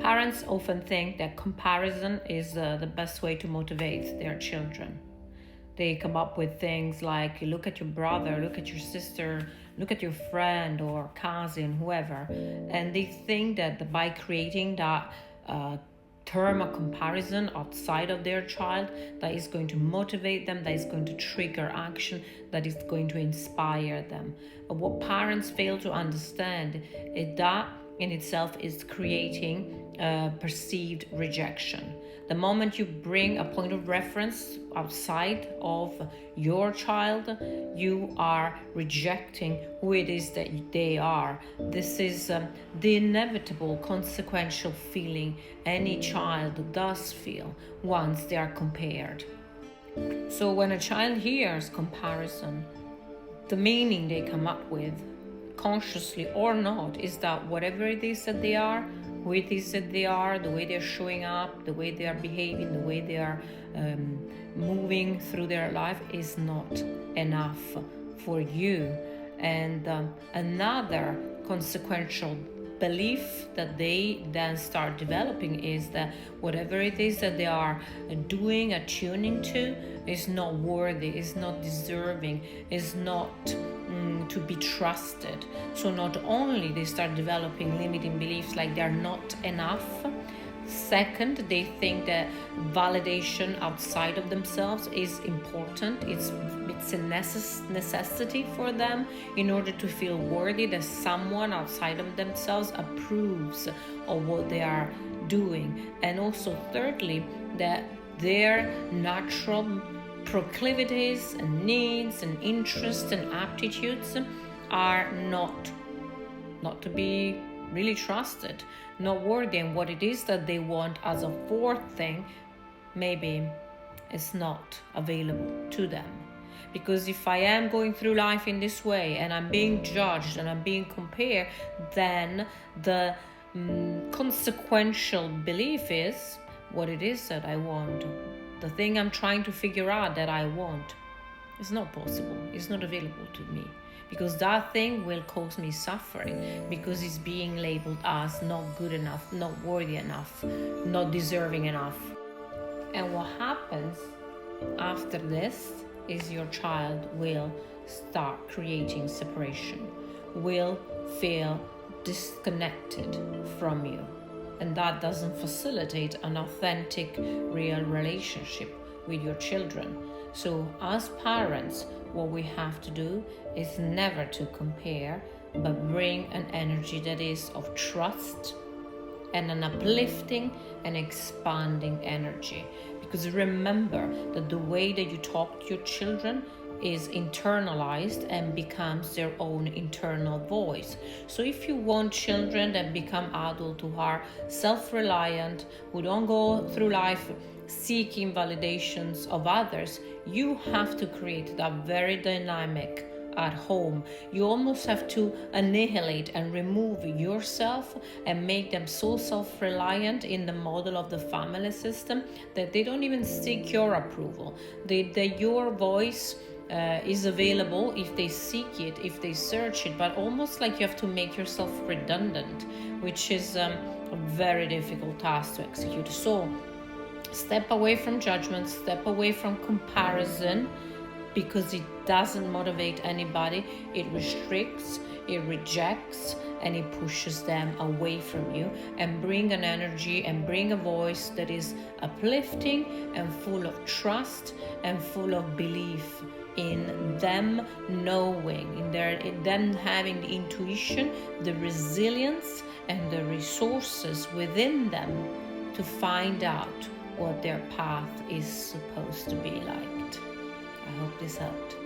Parents often think that comparison is the best way to motivate their children. They come up with things like, look at your brother, look at your sister, look at your friend or cousin, whoever. And they think that by creating that term of comparison outside of their child, that is going to motivate them, that is going to trigger action, that is going to inspire them. But what parents fail to understand is that in itself is creating perceived rejection. The moment you bring a point of reference outside of your child, you are rejecting who it is that they are. This is the inevitable consequential feeling any child does feel once they are compared. So when a child hears comparison, the meaning they come up with, consciously or not, is that whatever it is that they are, who it is that they are, the way they're showing up, the way they are behaving, the way they are moving through their life is not enough for you. And another consequential belief that they then start developing is that whatever it is that they are doing, attuning to, is not worthy, is not deserving, is not to be trusted. So not only they start developing limiting beliefs like they're not enough, second, they think that validation outside of themselves is important. It's a necessity for them in order to feel worthy, that someone outside of themselves approves of what they are doing. And also thirdly, that their natural proclivities and needs and interests and aptitudes are not to be really trusted, not worthy, and what it is that they want as a fourth thing maybe is not available to them. Because if I am going through life in this way and I'm being judged and I'm being compared, then the consequential belief is what it is that I want. The thing I'm trying to figure out that I want is not possible, it's not available to me. Because that thing will cause me suffering, because it's being labeled as not good enough, not worthy enough, not deserving enough. And what happens after this is your child will start creating separation, will feel disconnected from you. And that doesn't facilitate an authentic, real relationship with your children. So as parents, what we have to do is never to compare, but bring an energy that is of trust and an uplifting and expanding energy. Because remember that the way that you talk to your children is internalized and becomes their own internal voice. So if you want children that become adults who are self-reliant, who don't go through life seeking validations of others, you have to create that very dynamic at home. You almost have to annihilate and remove yourself and make them so self-reliant in the model of the family system that they don't even seek your approval. That your voice is available if they seek it, if they search it, but almost like you have to make yourself redundant, which is a very difficult task to execute. So step away from judgment, step away from comparison, because it doesn't motivate anybody. It restricts, it rejects, and it pushes them away from you. And bring an energy and bring a voice that is uplifting and full of trust and full of belief in them knowing, in them having the intuition, the resilience, and the resources within them to find out what their path is supposed to be like. I hope this helped.